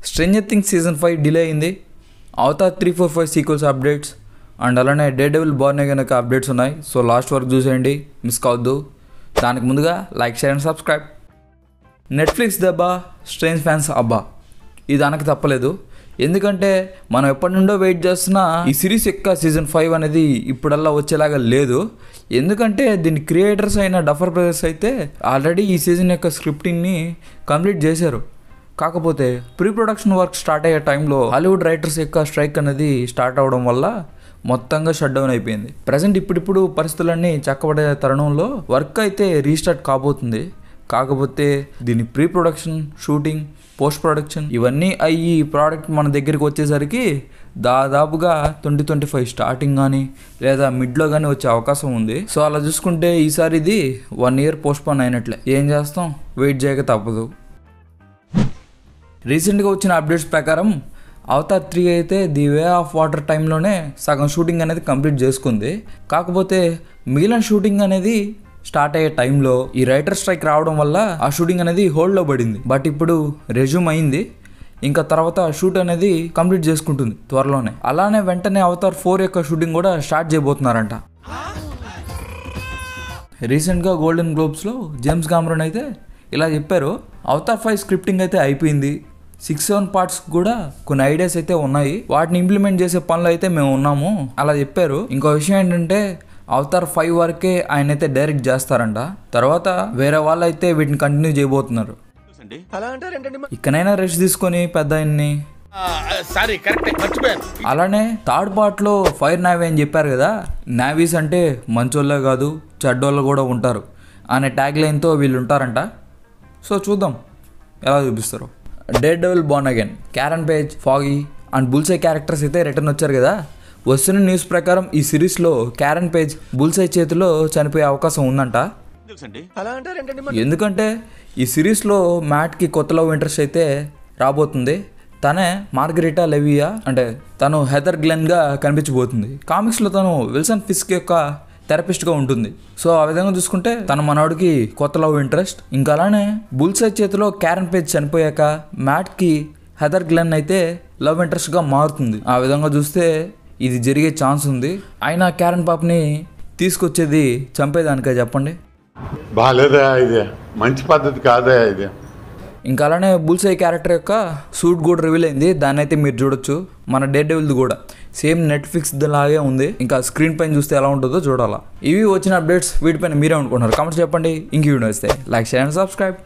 Stranger things season 5 delay అయింది. Avatar 345 sequels updates and అలానే Daredevil Born again యొక్క updates ఉన్నాయి. సో లాస్ట్ వరకు చూసేయండి, మిస్ కావద్దు. దానికి ముందుగా like, share and subscribe. Netflix దెబ్బ, స్ట్రేంజ్ ఫ్యాన్స్ అబ్బా, ఇది అనక తప్పలేదు. ఎందుకంటే మనం ఎప్పటి నుండో వెయిట్ చేస్తున్న ఈ సిరీస్ యొక్క సీజన్ 5 అనేది ఇప్పుడల్లా వచ్చేలాగా లేదు. ఎందుకంటే దీని క్రియేటర్స్ అయిన డఫర్ బ్రదర్స్ అయితే ఆల్రెడీ ఈ సీజన్ యొక్క స్క్రిప్టింగ్ని కంప్లీట్ చేశారు. కాకపోతే ప్రీ ప్రొడక్షన్ వర్క్ స్టార్ట్ అయ్యే టైంలో హాలీవుడ్ రైటర్స్ యొక్క స్ట్రైక్ అనేది స్టార్ట్ అవ్వడం వల్ల మొత్తంగా షట్ డౌన్ అయిపోయింది. ప్రజెంట్ ఇప్పుడిప్పుడు పరిస్థితులన్నీ చక్కబడే తరుణంలో వర్క్ అయితే రీస్టార్ట్ కాబోతుంది. కాకపోతే దీని pre production, shooting, post production ఇవన్నీ అయ్యి ప్రోడక్ట్ మన దగ్గరికి వచ్చేసరికి దాదాపుగా 2025 స్టార్టింగ్ కానీ లేదా మిడ్లో కానీ వచ్చే అవకాశం ఉంది. సో అలా చూసుకుంటే ఈసారి ఇది 1 year పోస్ట్పోన్ అయినట్లే. ఏం చేస్తాం, వెయిట్ చేయక తప్పదు. రీసెంట్గా వచ్చిన అప్డేట్స్ ప్రకారం అవతార్ 3 అయితే ది వే ఆఫ్ వాటర్ టైంలోనే సగం షూటింగ్ అనేది కంప్లీట్ చేసుకుంది. కాకపోతే మిగిలిన షూటింగ్ అనేది స్టార్ట్ అయ్యే టైంలో ఈ రైటర్ స్ట్రైక్ రావడం వల్ల ఆ షూటింగ్ అనేది హోల్డ్లో పడింది. బట్ ఇప్పుడు రెజ్యూమ్ అయింది. ఇంకా తర్వాత షూట్ అనేది కంప్లీట్ చేసుకుంటుంది త్వరలోనే. అలానే వెంటనే అవతార్ 4 యొక్క షూటింగ్ కూడా స్టార్ట్ చేయబోతున్నారంట. రీసెంట్గా గోల్డెన్ గ్లోబ్స్లో జేమ్స్ కామరన్ అయితే ఇలా చెప్పారు, అవతార్ 5 స్క్రిప్టింగ్ అయితే అయిపోయింది, 6-7 పార్ట్స్ కూడా కొన్ని ఐడియాస్ అయితే ఉన్నాయి, వాటిని ఇంప్లిమెంట్ చేసే పనులు అయితే మేము ఉన్నాము అలా చెప్పారు. ఇంకో విషయం ఏంటంటే అవతార్ 5 వరకే ఆయన అయితే డైరెక్ట్ చేస్తారంట. తర్వాత వేరే వాళ్ళు అయితే వీటిని కంటిన్యూ చేయబోతున్నారు. ఇక్కడైనా రెస్ట్ తీసుకొని పెద్ద ఆయన్ని. అలానే థర్డ్ పార్ట్ లో ఫైర్ నావీ అని చెప్పారు కదా, నావీస్ అంటే మంచోళ్ళే కాదు చెడ్డోళ్ళు కూడా ఉంటారు అనే ట్యాగ్ లైన్తో వీళ్ళు ఉంటారంట. సో చూద్దాం ఎలా చూపిస్తారు. Daredevil Born Again, Karen Page, Foggy and Bullseye characters అయితే రిటర్న్ వచ్చారు కదా. వస్తున్న న్యూస్ ప్రకారం ఈ సిరీస్లో క్యారెన్ పేజ్ బుల్సై చేతిలో చనిపోయే అవకాశం ఉందంట. ఎందుకంటే ఈ సిరీస్లో మ్యాట్కి కొత్త లవ్ ఇంట్రెస్ట్ అయితే రాబోతుంది. తనే మార్గరిటా లెవియా, అంటే తను హెదర్ గ్లెన్గా కనిపించబోతుంది. కామిక్స్లో తను విల్సన్ ఫిస్క్ యొక్క థెరపిస్ట్గా ఉంటుంది. సో ఆ విధంగా చూసుకుంటే తన మనవాడికి కొత్త లవ్ ఇంట్రెస్ట్. ఇంకా అలానే బుల్సై చేతిలో క్యారెన్ పేజ్ చనిపోయాక మ్యాట్కి హెదర్ గ్లెన్ అయితే లవ్ ఇంట్రెస్ట్గా మారుతుంది. ఆ విధంగా చూస్తే ఇది జరిగే ఛాన్స్ ఉంది. అయినా క్యారెన్ పాప్ని తీసుకొచ్చేది చంపేదానికే చెప్పండి, బాలేదా? ఇది మంచి పద్ధతి కాదా ఇది. ఇంకా అలానే బుల్సై క్యారెక్టర్ యొక్క సూట్ కూడా రివీల్ అయింది. దాన్ని అయితే మీరు చూడొచ్చు. మన డేర్డెవిల్ది కూడా సేమ్ నెట్ఫ్లిక్స్ లాగే ఉంది. ఇంకా స్క్రీన్ పైన చూస్తే ఎలా ఉంటుందో చూడాలా. ఇవి వచ్చిన అప్డేట్స్. వీటిపైన మీరే అనుకుంటున్నారు, కామెంట్స్ చెప్పండి. ఇంక వీడియో వస్తే లైక్, షేర్ అండ్ సబ్స్క్రైబ్.